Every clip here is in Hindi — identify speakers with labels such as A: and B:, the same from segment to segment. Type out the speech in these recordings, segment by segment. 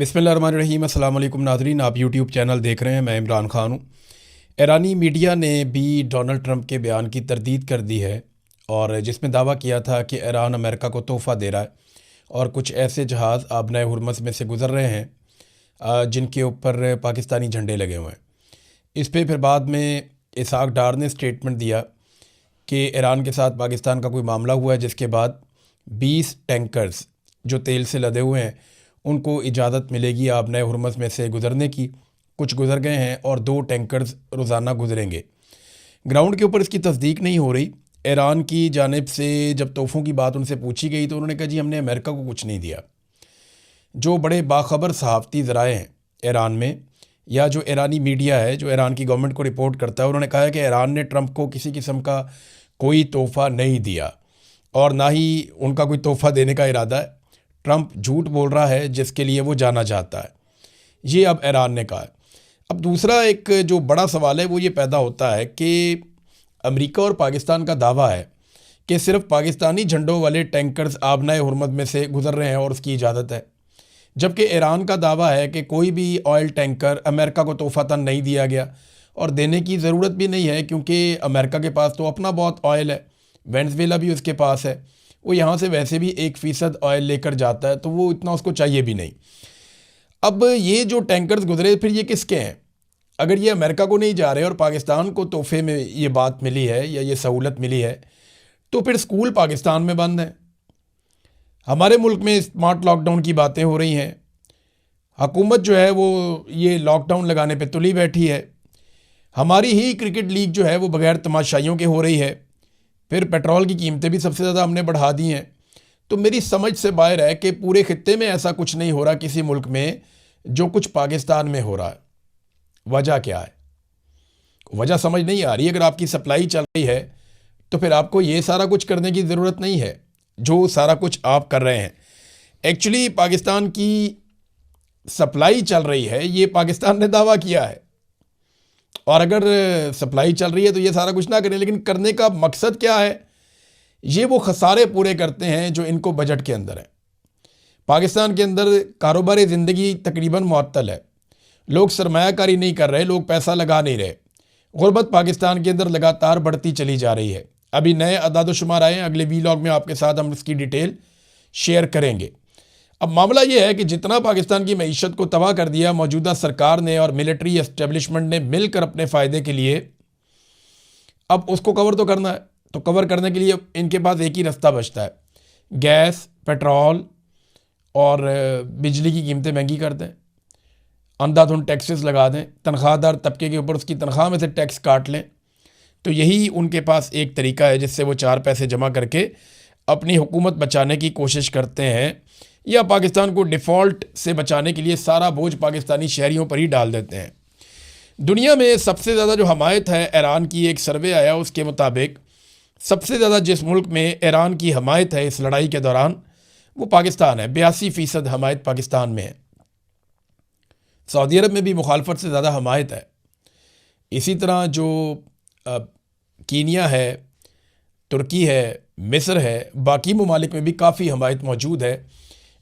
A: बिस्मिल्लाहिर्रहमानिर्रहीम। अस्सलाम वालेकुम नाज़रीन, आप यूट्यूब चैनल देख रहे हैं। मैं इमरान ख़ान हूँ। ईरानी मीडिया ने भी डोनाल्ड ट्रंप के बयान की तरदीद कर दी है और जिसमें दावा किया था कि ईरान अमेरिका को तोहफ़ा दे रहा है और कुछ ऐसे जहाज़ आबनाए हुर्मुज़ में से गुज़र रहे हैं जिनके ऊपर पाकिस्तानी झंडे लगे हुए हैं। इस पे फिर बाद में इसहाक डार ने स्टेटमेंट दिया कि ईरान के साथ पाकिस्तान का कोई मामला हुआ है, जिसके बाद 20 टैंकर्स जो तेल से लदे हुए हैं उनको इजाज़त मिलेगी आबनाए हुर्मुज़ में से गुज़रने की। कुछ गुज़र गए हैं और 2 टैंकर्स रोज़ाना गुज़रेंगे। ग्राउंड के ऊपर इसकी तस्दीक नहीं हो रही। ईरान की जानिब से जब तोहफ़ों की बात उनसे पूछी गई तो उन्होंने कहा जी हमने अमेरिका को कुछ नहीं दिया। जो बड़े बाखबर सहाफ़ती ज़राए हैं ईरान में या जो ईरानी मीडिया है जो ईरान की गवर्नमेंट को रिपोर्ट करता है, उन्होंने कहा है कि ईरान ने ट्रंप को किसी किस्म का कोई तोहफ़ा नहीं दिया और ना ही उनका कोई तोहफ़ा देने का इरादा है। ट्रंप झूठ बोल रहा है जिसके लिए वो जाना चाहता है। ये अब ईरान ने कहा है। अब दूसरा एक जो बड़ा सवाल है वो ये पैदा होता है कि अमेरिका और पाकिस्तान का दावा है कि सिर्फ पाकिस्तानी झंडों वाले टैंकर्स आबनाए हुर्मुज़ में से गुज़र रहे हैं और उसकी इजाज़त है, जबकि ईरान का दावा है कि कोई भी ऑयल टैंकर अमेरिका को तोहफ़तन नहीं दिया गया और देने की ज़रूरत भी नहीं है, क्योंकि अमेरिका के पास तो अपना बहुत ऑयल है, वेनेज़ुएला भी उसके पास है, वो यहाँ से वैसे भी 1% ऑयल लेकर जाता है, तो वो इतना उसको चाहिए भी नहीं। अब ये जो टैंकर्स गुजरे फिर ये किसके हैं? अगर ये अमेरिका को नहीं जा रहे और पाकिस्तान को तोहफे में ये बात मिली है या ये सहूलत मिली है, तो फिर स्कूल पाकिस्तान में बंद हैं। हमारे मुल्क में स्मार्ट लॉकडाउन की बातें हो रही हैं। हुकूमत जो है वो ये लॉकडाउन लगाने पे तुली बैठी है। हमारी ही क्रिकेट लीग जो है वो बग़ैर तमाशाइयों के हो रही है। फिर पेट्रोल की कीमतें भी सबसे ज़्यादा हमने बढ़ा दी हैं। तो मेरी समझ से बाहर है कि पूरे खित्ते में ऐसा कुछ नहीं हो रहा किसी मुल्क में जो कुछ पाकिस्तान में हो रहा है। वजह क्या है? वजह समझ नहीं आ रही। अगर आपकी सप्लाई चल रही है तो फिर आपको ये सारा कुछ करने की ज़रूरत नहीं है जो सारा कुछ आप कर रहे हैं। एक्चुअली पाकिस्तान की सप्लाई चल रही है, ये पाकिस्तान ने दावा किया है, और अगर सप्लाई चल रही है तो ये सारा कुछ ना करें, लेकिन करने का मकसद क्या है? ये वो खसारे पूरे करते हैं जो इनको बजट के अंदर है। पाकिस्तान के अंदर कारोबारी ज़िंदगी तकरीबन मुअत्तल है। लोग सरमायाकारी नहीं कर रहे, लोग पैसा लगा नहीं रहे। गुर्बत पाकिस्तान के अंदर लगातार बढ़ती चली जा रही है। अभी नए अदाद-ओ-शुमार आए हैं, अगले वीलॉग में आपके साथ हम इसकी डिटेल शेयर करेंगे। अब मामला ये है कि जितना पाकिस्तान की मईशत को तबाह कर दिया मौजूदा सरकार ने और मिलिट्री एस्टेब्लिशमेंट ने मिलकर अपने फ़ायदे के लिए, अब उसको कवर तो करना है। तो कवर करने के लिए इनके पास एक ही रास्ता बचता है, गैस, पेट्रोल और बिजली की कीमतें महंगी कर दें, अंधाधुंध टैक्सेस लगा दें, तनख्वाहदार तबके के ऊपर उसकी तनख्वाह में से टैक्स काट लें। तो यही उनके पास एक तरीका है जिससे वो 4 पैसे जमा करके अपनी हुकूमत बचाने की कोशिश करते हैं, या पाकिस्तान को डिफ़ॉल्ट से बचाने के लिए सारा बोझ पाकिस्तानी शहरियों पर ही डाल देते हैं। दुनिया में सबसे ज़्यादा जो हमायत है ईरान की, एक सर्वे आया उसके मुताबिक सबसे ज़्यादा जिस मुल्क में ईरान की हमायत है इस लड़ाई के दौरान वो पाकिस्तान है। 82% हमायत पाकिस्तान में है। सऊदी अरब में भी मुखालफत से ज़्यादा हमायत है। इसी तरह जो कीनिया है, तुर्की है, मिस्र है, बाकी ममालिक में भी काफ़ी हमायत मौजूद है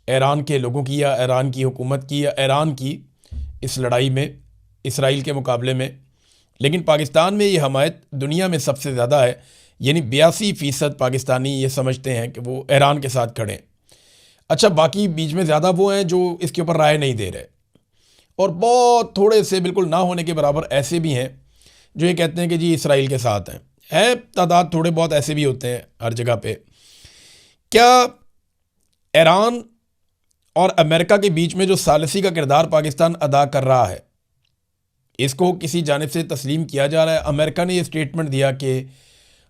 A: ईरान के लोगों की या ईरान की हुकूमत की या ईरान की इस लड़ाई में इसराइल के मुकाबले में। लेकिन पाकिस्तान में ये हमायत दुनिया में सबसे ज़्यादा है, यानी 82% पाकिस्तानी ये समझते हैं कि वो ईरान के साथ खड़े हैं। अच्छा, बाकी बीच में ज़्यादा वो हैं जो इसके ऊपर राय नहीं दे रहे, और बहुत थोड़े से बिल्कुल ना होने के बराबर ऐसे भी हैं जो ये कहते हैं कि जी इसराइल के साथ हैं। तादाद थोड़े बहुत ऐसे भी होते हैं हर जगह पे। क्या ईरान और अमेरिका के बीच में जो सालिसी का किरदार पाकिस्तान अदा कर रहा है इसको किसी जानिब से तस्लीम किया जा रहा है? अमेरिका ने ये स्टेटमेंट दिया कि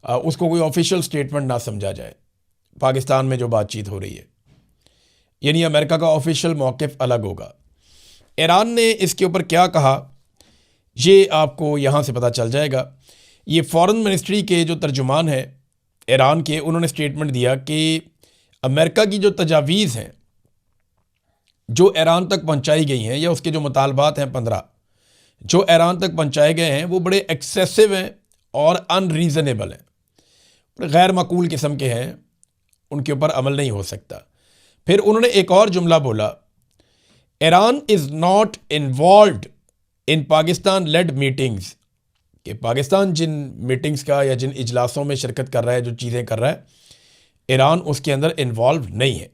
A: उसको कोई ऑफिशियल स्टेटमेंट ना समझा जाए पाकिस्तान में जो बातचीत हो रही है, यानी अमेरिका का ऑफिशियल मौक़िफ़ अलग होगा। ईरान ने इसके ऊपर क्या कहा ये आपको यहाँ से पता चल जाएगा। ये फॉरेन मिनिस्ट्री के जो तर्जुमान हैं ईरान के, उन्होंने स्टेटमेंट दिया कि अमेरिका की जो तजावीज़ हैं जो ईरान तक पहुँचाई गई हैं, या उसके जो मुतालबात हैं 15 जो ईरान तक पहुँचाए गए हैं, वो बड़े एक्सेसिव हैं और अनरीज़नेबल हैं, गैर माकूल किस्म के हैं, उनके ऊपर अमल नहीं हो सकता। फिर उन्होंने एक और जुमला बोला, Iran is not involved in Pakistan led meetings, कि पाकिस्तान जिन मीटिंग्स का या जिन इजलासों में शिरकत कर रहा है, जो चीज़ें कर रहा है, ईरान उसके अंदर इन्वॉल्व नहीं है।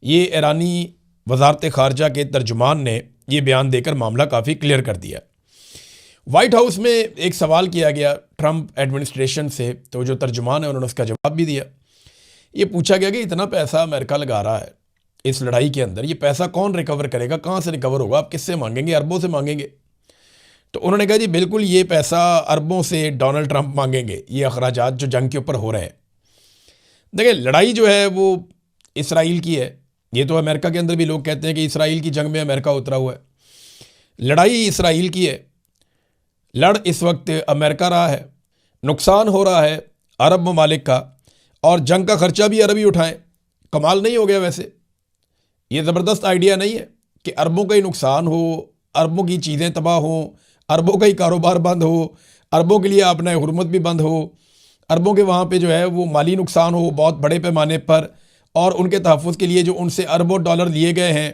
A: ये ईरानी वजारत ख़ारजा के तर्जुमान ने ये बयान देकर मामला काफ़ी क्लियर कर दिया। वाइट हाउस में एक सवाल किया गया ट्रंप एडमिनिस्ट्रेशन से, तो जो तर्जुमान है उन्होंने उसका जवाब भी दिया। ये पूछा गया कि इतना पैसा अमेरिका लगा रहा है इस लड़ाई के अंदर, ये पैसा कौन रिकवर करेगा, कहाँ से रिकवर होगा, आप किससे मांगेंगे? अरबों से मांगेंगे। तो उन्होंने कहा जी बिल्कुल, ये पैसा अरबों से डोनाल्ड ट्रंप मांगेंगे, ये अखराजात जो जंग के ऊपर हो रहे हैं। देखिए, लड़ाई जो है वो इसराइल की है। ये तो अमेरिका के अंदर भी लोग कहते हैं कि इसराइल की जंग में अमेरिका उतरा हुआ है। लड़ाई इसराइल की है, लड़ इस वक्त अमेरिका रहा है, नुकसान हो रहा है अरब ममालिक का, और जंग का खर्चा भी अरब ही उठाएं। कमाल नहीं हो गया? वैसे ये ज़बरदस्त आइडिया नहीं है कि अरबों का ही नुकसान हो, अरबों की चीज़ें तबाह हों, अरबों का ही कारोबार बंद हो, अरबों के लिए अपना हुर्मत भी बंद हो, अरबों के वहाँ पे जो है वो माली नुकसान हो बहुत बड़े पैमाने पर, और उनके तहफ़्फ़ुज़ के लिए जो उनसे अरबों डॉलर लिए गए हैं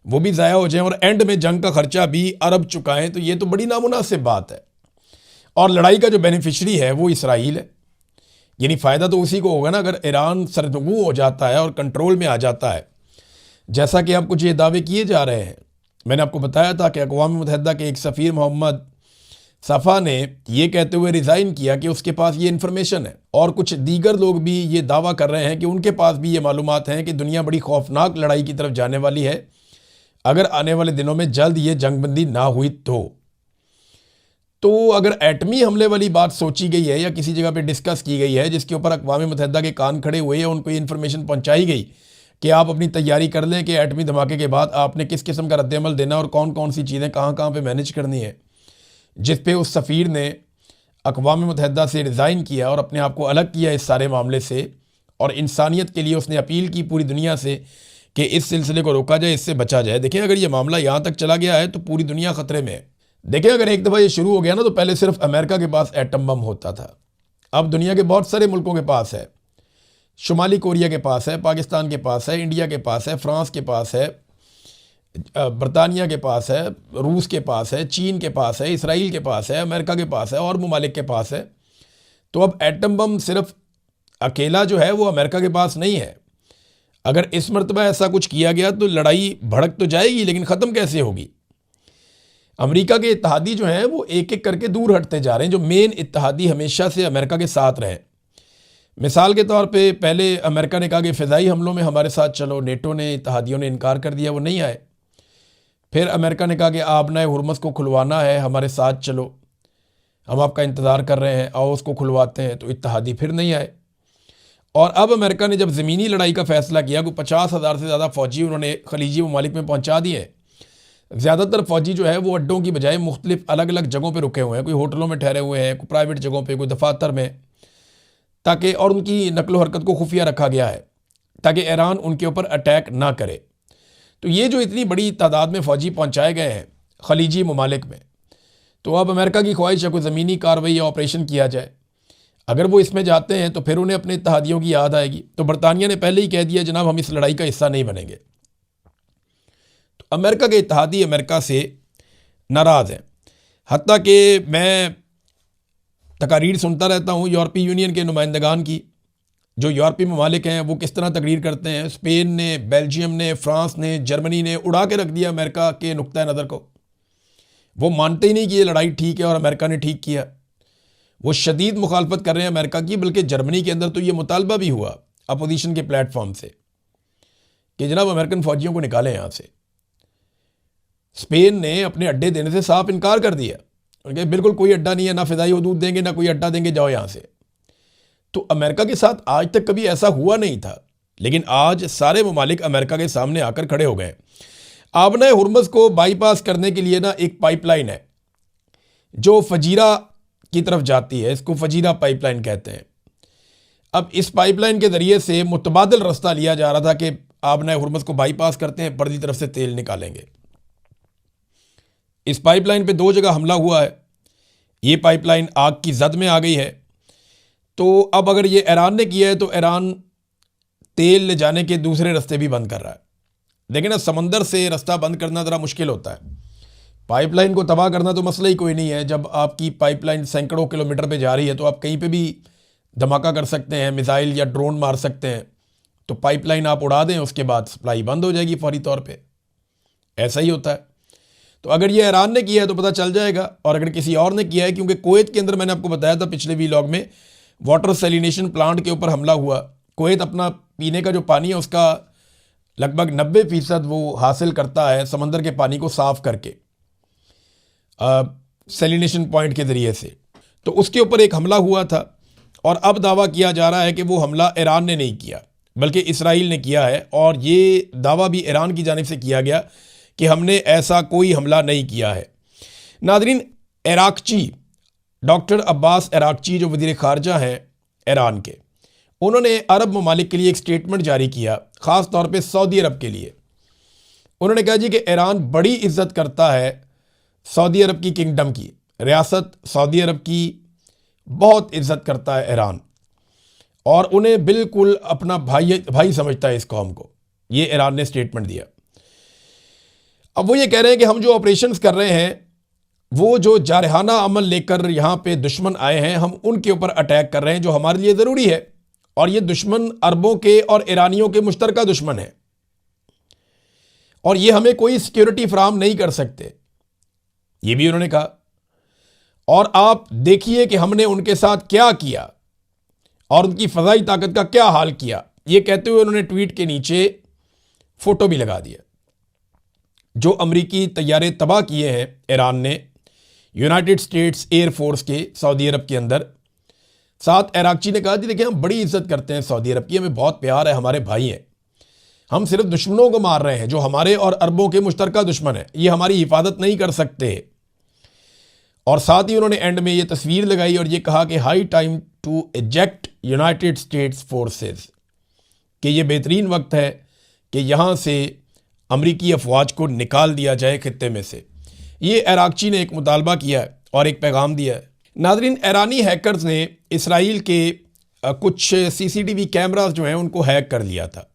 A: वो भी ज़ाया हो जाएं, और एंड में जंग का खर्चा भी अरब चुकाएं। तो ये तो बड़ी नामुनासिब बात है। और लड़ाई का जो बेनिफिशरी है वो इसराइल है, यानी फ़ायदा तो उसी को होगा ना अगर ईरान सरनगू हो जाता है और कंट्रोल में आ जाता है, जैसा कि अब कुछ ये दावे किए जा रहे हैं। मैंने आपको बताया था कि अक़वाम मुत्तहिदा के एक सफ़ीर मोहम्मद सफ़ा ने ये कहते हुए रिज़ाइन किया कि उसके पास ये इन्फॉर्मेशन है, और कुछ दीगर लोग भी ये दावा कर रहे हैं कि उनके पास भी ये मालूमात हैं कि दुनिया बड़ी खौफनाक लड़ाई की तरफ जाने वाली है अगर आने वाले दिनों में जल्द ये जंगबंदी ना हुई तो अगर एटमी हमले वाली बात सोची गई है या किसी जगह पे डिस्कस की गई है जिसके ऊपर अक़वाम मुत्तहिदा के कान खड़े हुए हैं, उनको ये इन्फॉर्मेशन पहुंचाई गई कि आप अपनी तैयारी कर लें कि एटमी धमाके के बाद आपने किस किस्म का रद्दअमल देना और कौन कौन सी चीज़ें कहाँ कहाँ पे मैनेज करनी है, जिस पे उस सफ़ीर ने अक़वाम मुत्तहिदा से रिज़ाइन किया और अपने आप को अलग किया इस सारे मामले से, और इंसानियत के लिए उसने अपील की पूरी दुनिया से कि इस सिलसिले को रोका जाए, इससे बचा जाए। देखें, अगर ये मामला यहाँ तक चला गया है तो पूरी दुनिया ख़तरे में है। देखें, अगर एक दफ़ा ये शुरू हो गया ना, तो पहले सिर्फ अमेरिका के पास एटम बम होता था, अब दुनिया के बहुत सारे मुल्कों के पास है। शुमाली कोरिया के पास है, पाकिस्तान के पास है, इंडिया के पास है, फ्रांस के पास है, बरतानिया के पास है, रूस के पास है, चीन के पास है, इसराइल के पास है, अमेरिका के पास है, और ममालिक के पास है। तो अब एटम बम सिर्फ अकेला जो है वो अमेरिका के पास नहीं है। अगर इस मरतबा ऐसा कुछ किया गया तो लड़ाई भड़क तो जाएगी, लेकिन ख़त्म कैसे होगी? अमेरिका के इत्तहादी जो हैं वो एक एक करके दूर हटते जा रहे हैं, जो मेन इत्तहादी हमेशा से अमेरिका के साथ रहे। मिसाल के तौर पे पहले अमेरिका ने कहा कि फ़िज़ाई हमलों में हमारे साथ चलो, नेटो ने, इत्तहादियों ने इनकार कर दिया, वो नहीं आए। फिर अमेरिका ने कहा कि आपने हुर्मुज़ को खुलवाना है, हमारे साथ चलो, हम आपका इंतज़ार कर रहे हैं, आओ उसको खुलवाते हैं, तो इत्तहादी फिर नहीं आए। और अब अमेरिका ने जब ज़मीनी लड़ाई का फ़ैसला किया, कोई 50,000 से ज़्यादा फ़ौजी उन्होंने खलीजी ममालिक में पहुँचा दिए। ज़्यादातर फ़ौजी जो है वो अड्डों की बजाय मुख्तलिफ अलग अलग जगहों पर रुके हुए हैं, कोई होटलों में ठहरे हुए हैं, कोई प्राइवेट जगहों पर, कोई दफातर में, ताकि, और उनकी नकलो हरकत को खुफिया रखा गया है ताकि ईरान उनके ऊपर अटैक ना करे। तो ये जो इतनी बड़ी तादाद में फ़ौजी पहुँचाए गए हैं खलीजी ममालिक में, तो अब अमेरिका की ख्वाहिश है कोई ज़मीनी कार्रवाई या ऑपरेशन किया जाए। अगर वो इसमें जाते हैं तो फिर उन्हें अपने इत्तहादियों की याद आएगी। तो बरतानिया ने पहले ही कह दिया, जनाब हम इस लड़ाई का हिस्सा नहीं बनेंगे। तो अमेरिका के इत्तहादी अमेरिका से नाराज़ हैं। हत्ता कि मैं तकारीर सुनता रहता हूँ यूरोपीय यूनियन के नुमाइंदगान की, जो यूरोपीय ममालिक हैं वो किस तरह तकरीर करते हैं। स्पेन ने, बेल्जियम ने, फ़्रांस ने, जर्मनी ने उड़ा के रख दिया अमेरिका के नुक्ता नज़र को। वो मानते ही नहीं कि ये लड़ाई ठीक है और अमेरिका ने ठीक किया। वो शदीद मुखालफत कर रहे हैं अमेरिका की, बल्कि जर्मनी के अंदर तो ये मुतालबा भी हुआ अपोजिशन के प्लेटफॉर्म से कि जनाब अमेरिकन फ़ौजियों को निकालें यहाँ से। स्पेन ने अपने अड्डे देने से साफ इनकार कर दिया, उनके बिल्कुल कोई अड्डा नहीं है, ना फ़िज़ाई हदूद देंगे ना कोई अड्डा देंगे, जाओ यहाँ से। तो अमेरिका के साथ आज तक कभी ऐसा हुआ नहीं था, लेकिन आज सारे ममालिक अमेरिका के सामने आकर खड़े हो गए। आपने हुर्मुज़ को बाईपास करने के लिए ना एक पाइपलाइन है जो फजीरा की तरफ जाती है, इसको फजीरा पाइपलाइन कहते हैं। अब इस पाइपलाइन के ज़रिए से मुतबादिल रास्ता लिया जा रहा था कि आपने हुर्मुज़ को बाईपास करते हैं, पर्दी तरफ से तेल निकालेंगे। इस पाइपलाइन पे 2 जगह हमला हुआ है, ये पाइपलाइन आग की जद में आ गई है। तो अब अगर ये ईरान ने किया है तो ईरान तेल ले जाने के दूसरे रास्ते भी बंद कर रहा है। देखें ना, समंदर से रास्ता बंद करना ज़रा मुश्किल होता है, पाइपलाइन को तबाह करना तो मसला ही कोई नहीं है। जब आपकी पाइपलाइन सैकड़ों किलोमीटर पे जा रही है तो आप कहीं पे भी धमाका कर सकते हैं, मिसाइल या ड्रोन मार सकते हैं, तो पाइपलाइन आप उड़ा दें, उसके बाद सप्लाई बंद हो जाएगी फौरी तौर पे। ऐसा ही होता है। तो अगर ये ईरान ने किया है तो पता चल जाएगा, और अगर किसी और ने किया है, क्योंकि कुवैत के अंदर मैंने आपको बताया था पिछले व्लॉग में, वाटर सेलिनेशन प्लांट के ऊपर हमला हुआ। कुवैत अपना पीने का जो पानी है उसका लगभग 90% वो हासिल करता है समंदर के पानी को साफ करके सेलिनेशन पॉइंट के ज़रिए से। तो उसके ऊपर एक हमला हुआ था, और अब दावा किया जा रहा है कि वो हमला ईरान ने नहीं किया बल्कि इसराइल ने किया है। और ये दावा भी ईरान की जानिब से किया गया कि हमने ऐसा कोई हमला नहीं किया है। नादरीन, इराक़ची डॉक्टर अब्बास इराक़ची जो वज़ीर ख़ारजा हैं ईरान के, उन्होंने अरब ममालिक के लिए एक स्टेटमेंट जारी किया, ख़ास तौर पे सऊदी अरब के लिए। उन्होंने कहा जी कि ईरान बड़ी इज़्ज़त करता है सऊदी अरब की किंगडम की, रियासत सऊदी अरब की बहुत इज़्ज़त करता है ईरान, और उन्हें बिल्कुल अपना भाई समझता है इस कौम को। ये ईरान ने स्टेटमेंट दिया। अब वो ये कह रहे हैं कि हम जो ऑपरेशंस कर रहे हैं, वो जो जारहाना अमल लेकर यहाँ पे दुश्मन आए हैं, हम उनके ऊपर अटैक कर रहे हैं, जो हमारे लिए ज़रूरी है। और ये दुश्मन अरबों के और ईरानियों के मुश्तरका दुश्मन है, और ये हमें कोई सिक्योरिटी फराहम नहीं कर सकते, ये भी उन्होंने कहा। और आप देखिए कि हमने उनके साथ क्या किया और उनकी फ़ज़ाई ताकत का क्या हाल किया। ये कहते हुए उन्होंने ट्वीट के नीचे फ़ोटो भी लगा दिया। जो अमरीकी तैयारे तबाह किए हैं ईरान ने यूनाइटेड स्टेट्स एयर फोर्स के सऊदी अरब के अंदर। साथ इराक़ची ने कहा जी देखिए, हम बड़ी इज़्ज़त करते हैं सऊदी अरब की, हमें बहुत प्यार है, हमारे भाई हैं, हम सिर्फ दुश्मनों को मार रहे हैं जो हमारे और अरबों के मुश्तरका दुश्मन हैं, ये हमारी हिफाजत नहीं कर सकते। और साथ ही उन्होंने एंड में ये तस्वीर लगाई और ये कहा कि high time to eject United States forces, कि ये बेहतरीन वक्त है कि यहाँ से अमरीकी अफवाज को निकाल दिया जाए खित्ते में से। ये इराक़ची ने एक मुतालबा किया है और एक पैगाम दिया है। नाज़रीन, ईरानी हैकर्स ने इसराइल के कुछ CCTV कैमरास जो हैं उनको हैक कर लिया था,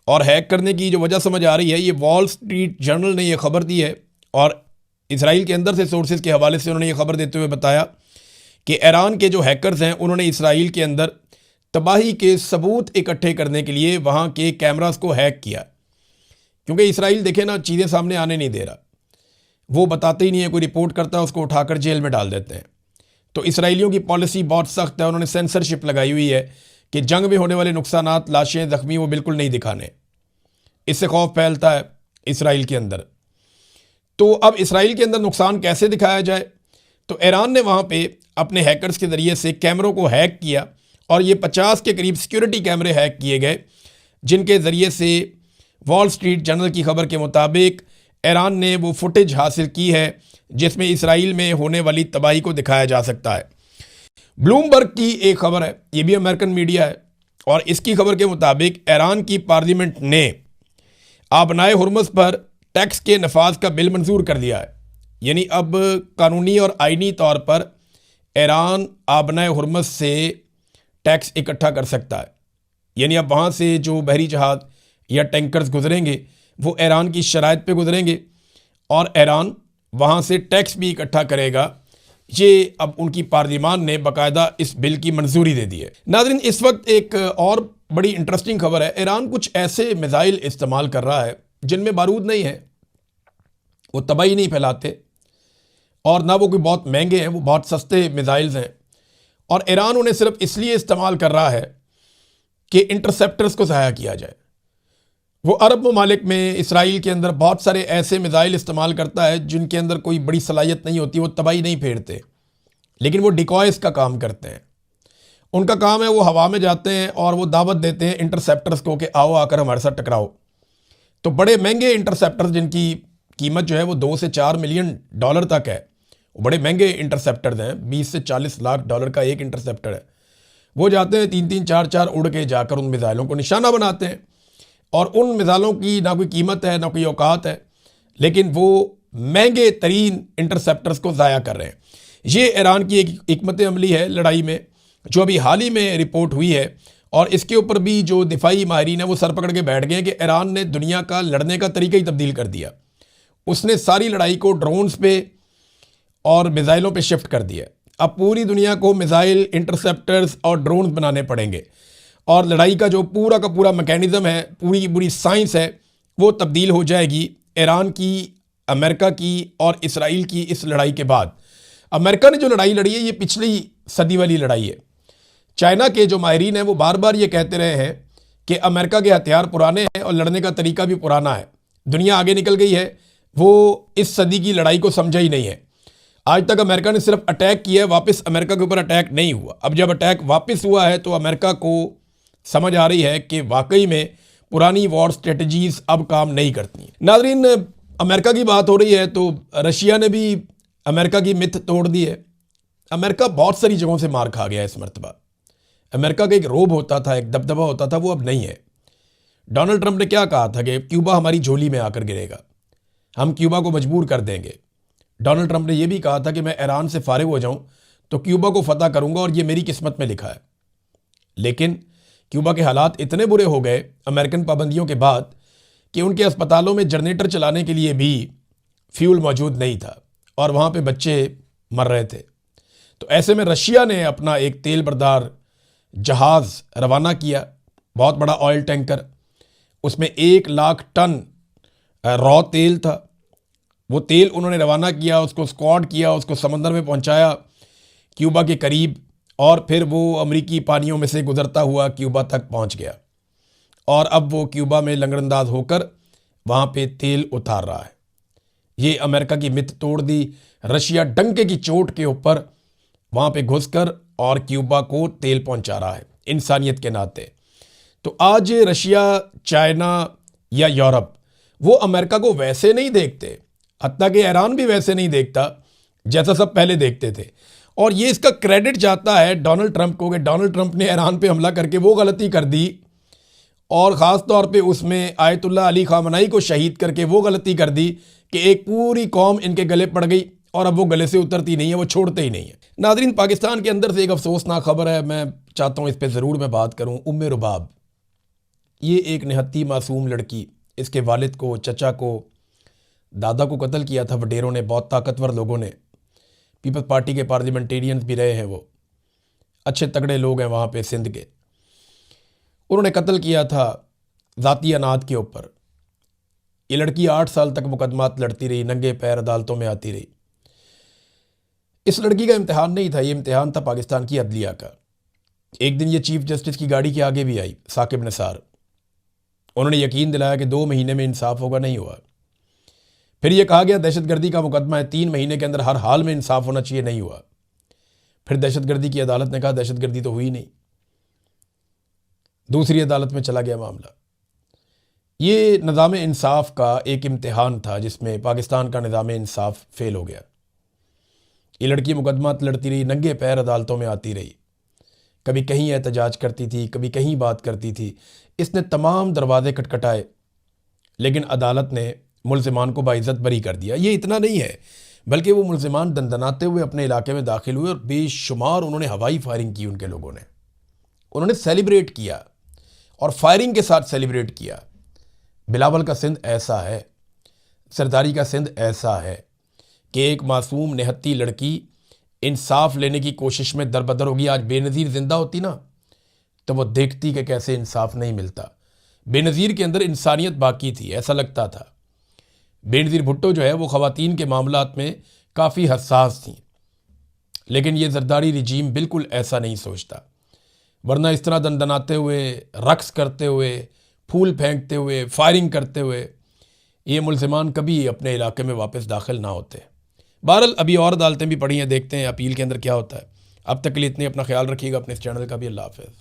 A: और हैक करने की जो वजह समझ आ रही है, ये वॉल स्ट्रीट जर्नल ने यह खबर दी है, और इसराइल के अंदर से सोर्सेज के हवाले से उन्होंने ये खबर देते हुए बताया कि ईरान के जो हैकर्स हैं उन्होंने इसराइल के अंदर तबाही के सबूत इकट्ठे करने के लिए वहाँ के कैमरास को हैक किया। क्योंकि इसराइल देखे ना, चीज़ें सामने आने नहीं दे रहा, वो बताते ही नहीं है, कोई रिपोर्ट करता है उसको उठाकर जेल में डाल देते हैं। तो इसराइलियों की पॉलिसी बहुत सख्त है, उन्होंने सेंसरशिप लगाई हुई है कि जंग में होने वाले नुकसानात, लाशें, ज़ख्मी वो बिल्कुल नहीं दिखाने। इससे खौफ फैलता है इसराइल के अंदर। तो अब इसराइल के अंदर नुकसान कैसे दिखाया जाए, तो ईरान ने वहाँ पे अपने हैकर्स के ज़रिए से कैमरों को हैक किया, और ये 50 के करीब सिक्योरिटी कैमरे हैक किए गए, जिनके ज़रिए से वॉल स्ट्रीट जर्नल की खबर के मुताबिक ईरान ने वो फुटेज हासिल की है जिसमें इसराइल में होने वाली तबाही को दिखाया जा सकता है। ब्लूमबर्ग की एक खबर है, ये भी अमेरिकन मीडिया है, और इसकी खबर के मुताबिक ईरान की पार्लियामेंट ने आबनाए हुर्मुज़ पर टैक्स के नफाज का बिल मंजूर कर दिया है। यानी अब कानूनी और आइनी तौर पर ईरान आबनाए हुर्मुज़ से टैक्स इकट्ठा कर सकता है। यानी अब वहाँ से जो बहरी जहाज़ या टैंकर्स गुजरेंगे वो ईरान की शराइत पे गुजरेंगे, और ईरान वहाँ से टैक्स भी इकट्ठा करेगा। ये अब उनकी पार्लियामान ने बाकायदा इस बिल की मंजूरी दे दी है। नाज़रीन, इस वक्त एक और बड़ी इंटरेस्टिंग खबर है। ईरान कुछ ऐसे मिसाइल इस्तेमाल कर रहा है जिनमें बारूद नहीं है, वो तबाही नहीं फैलाते, और ना वो कोई बहुत महंगे हैं, वो बहुत सस्ते मिसाइल्स हैं, और ईरान उन्हें सिर्फ इसलिए इस्तेमाल कर रहा है कि इंटरसेप्टर्स को ज़ाया किया जाए। वो अरब ममालिक में इसराइल के अंदर बहुत सारे ऐसे मिसाइल इस्तेमाल करता है जिनके अंदर कोई बड़ी सलाहियत नहीं होती, वो तबाही नहीं फेरते, लेकिन वो डिकॉयस का काम करते हैं। उनका काम है वो हवा में जाते हैं और वो दावत देते हैं इंटरसेप्टर्स को कि आओ आकर हमारे साथ टकराओ। तो बड़े महंगे इंटरसेप्टर्स जिनकी कीमत जो है वो 2 से 4 मिलियन डॉलर तक है, वो बड़े महंगे इंटरसेप्टर्स हैं, 20 से 40 लाख डॉलर का एक इंटरसेप्टर है। वो जाते हैं 3-3, 4-4 उड़ के जाकर उन मिसाइलों को निशाना बनाते हैं, और उन मिसाइलों की ना कोई कीमत है ना कोई औकात है, लेकिन वो महंगे तरीन इंटरसेप्टर्स को ज़ाया कर रहे हैं। ये ईरान की एक हिकमत अमली है लड़ाई में, जो अभी हाल ही में रिपोर्ट हुई है, और इसके ऊपर भी जो दिफाई माहिरीन है वो सर पकड़ के बैठ गए कि ईरान ने दुनिया का लड़ने का तरीका ही तब्दील कर दिया। उसने सारी लड़ाई को ड्रोन्स पे और मिज़ाइलों पे शिफ्ट कर दिया। अब पूरी दुनिया को मिज़ाइल, इंटरसेप्टर्स और ड्रोन्स बनाने पड़ेंगे और लड़ाई का जो पूरा का पूरा मैकेनिज़्म है, पूरी की पूरी साइंस है, वो तब्दील हो जाएगी ईरान की, अमेरिका की और इसराइल की इस लड़ाई के बाद। अमेरिका ने जो लड़ाई लड़ी है ये पिछली सदी वाली लड़ाई है। चाइना के जो माहिरीन हैं वो बार बार ये कहते रहे हैं कि अमेरिका के हथियार पुराने हैं और लड़ने का तरीका भी पुराना है। दुनिया आगे निकल गई है, वो इस सदी की लड़ाई को समझा ही नहीं है। आज तक अमेरिका ने सिर्फ अटैक किया है, वापस अमेरिका के ऊपर अटैक नहीं हुआ। अब जब अटैक वापस हुआ है तो अमेरिका को समझ आ रही है कि वाकई में पुरानी वॉर स्ट्रेटजीज अब काम नहीं करती। नाज़रीन, अमेरिका की बात हो रही है तो रशिया ने भी अमेरिका की मिथ तोड़ दी है। अमेरिका बहुत सारी जगहों से मार खा गया इस मरतबा। अमेरिका का एक रोब होता था, एक दबदबा होता था, वो अब नहीं है। डोनाल्ड ट्रंप ने क्या कहा था कि क्यूबा हमारी झोली में आकर गिरेगा, हम क्यूबा को मजबूर कर देंगे। डोनाल्ड ट्रंप ने यह भी कहा था कि मैं ईरान से फारिग हो जाऊं तो क्यूबा को फतह करूंगा और ये मेरी किस्मत में लिखा है। लेकिन क्यूबा के हालात इतने बुरे हो गए अमेरिकन पाबंदियों के बाद कि उनके अस्पतालों में जनरेटर चलाने के लिए भी फ्यूल मौजूद नहीं था और वहाँ पे बच्चे मर रहे थे। तो ऐसे में रशिया ने अपना एक तेल बरदार जहाज़ रवाना किया, बहुत बड़ा ऑयल टैंकर, उसमें 1 लाख टन रॉ तेल था। वो तेल उन्होंने रवाना किया, उसको स्क्वाड किया, उसको समंदर में पहुंचाया क्यूबा के करीब, और फिर वो अमरीकी पानियों में से गुजरता हुआ क्यूबा तक पहुंच गया और अब वो क्यूबा में लंगरअंदाज होकर वहाँ पे तेल उतार रहा है। ये अमेरिका की मिथ तोड़ दी। रशिया डंके की चोट के ऊपर वहाँ पे घुसकर और क्यूबा को तेल पहुंचा रहा है इंसानियत के नाते। तो आज रशिया, चाइना या यूरोप वो अमेरिका को वैसे नहीं देखते, हत्ता कि ईरान भी वैसे नहीं देखता जैसा सब पहले देखते थे। और ये इसका क्रेडिट जाता है डोनाल्ड ट्रंप को कि डोनाल्ड ट्रंप ने ईरान पे हमला करके वो गलती कर दी और ख़ास तौर पे उसमें आयतुल्लाह अली खामनाई को शहीद करके वो गलती कर दी कि एक पूरी कौम इनके गले पड़ गई और अब वो गले से उतरती नहीं है, वो छोड़ते ही नहीं है। नाज़रीन, पाकिस्तान के अंदर से एक अफसोसनाक खबर है, मैं चाहता हूँ इस पर ज़रूर मैं बात करूँ। उम्मे रुबाब, ये एक निहत्ती मासूम लड़की, इसके वालिद को, चचा को, दादा को कत्ल किया था वडेरों ने, बहुत ताकतवर लोगों ने। पीपल्स पार्टी के पार्लियामेंटेरियंस भी रहे हैं, वो अच्छे तगड़े लोग हैं वहाँ पे सिंध के। उन्होंने कत्ल किया था ज़ाती अनाद के ऊपर। ये लड़की 8 साल तक मुकदमात लड़ती रही, नंगे पैर अदालतों में आती रही। इस लड़की का इम्तिहान नहीं था, ये इम्तिहान था पाकिस्तान की अदलिया का। एक दिन ये चीफ जस्टिस की गाड़ी के आगे भी आई, साकिब निसार। उन्होंने यकीन दिलाया कि 2 महीने में इंसाफ होगा, नहीं हुआ। फिर यह कहा गया दहशतगर्दी का मुकदमा है, 3 महीने के अंदर हर हाल में इंसाफ होना चाहिए, नहीं हुआ। फिर दहशतगर्दी की अदालत ने कहा दहशतगर्दी तो हुई नहीं, दूसरी अदालत में चला गया मामला। ये निज़ाम इंसाफ का एक इम्तिहान था जिसमें पाकिस्तान का निज़ाम इंसाफ फेल हो गया। ये लड़की मुकदमात लड़ती रही, नंगे पैर अदालतों में आती रही, कभी कहीं एहतजाज करती थी, कभी कहीं बात करती थी। इसने तमाम दरवाजे खटखटाए लेकिन अदालत ने मुल्ज़िमान को बाइज़्ज़त बरी कर दिया। ये इतना नहीं है, बल्कि वो मुल्ज़िमान दंदनाते हुए अपने इलाके में दाखिल हुए और बेशुमार उन्होंने हवाई फायरिंग की। उनके लोगों ने उन्होंने सेलिब्रेट किया और फायरिंग के साथ सेलिब्रेट किया। बिलावल का सिंध ऐसा है, सरदारी का सिंध ऐसा है कि एक मासूम निहत्ती लड़की इंसाफ लेने की कोशिश में दरबदर होगी। आज बेनज़ीर ज़िंदा होती ना तो वो देखती कि कैसे इंसाफ नहीं मिलता। बेनज़ीर के अंदर इंसानियत बाकी थी, ऐसा लगता था। बेनज़ीर भुट्टो जो है वो ख़वातीन के मामलात में काफ़ी हसास थी, लेकिन ये ज़रदारी रिजीम बिल्कुल ऐसा नहीं सोचता। वरना इस तरह दंदनाते हुए, रक्स करते हुए, फूल फेंकते हुए, फायरिंग करते हुए ये मुल्ज़िमान कभी अपने इलाके में वापस दाखिल ना होते। बहरहाल अभी और अदालतें भी पड़ी हैं, देखते हैं अपील के अंदर क्या होता है। अब तक के लिए इतने, अपना ख्याल रखिएगा, अपने इस चैनल का भी। अल्लाह हाफ़िज़।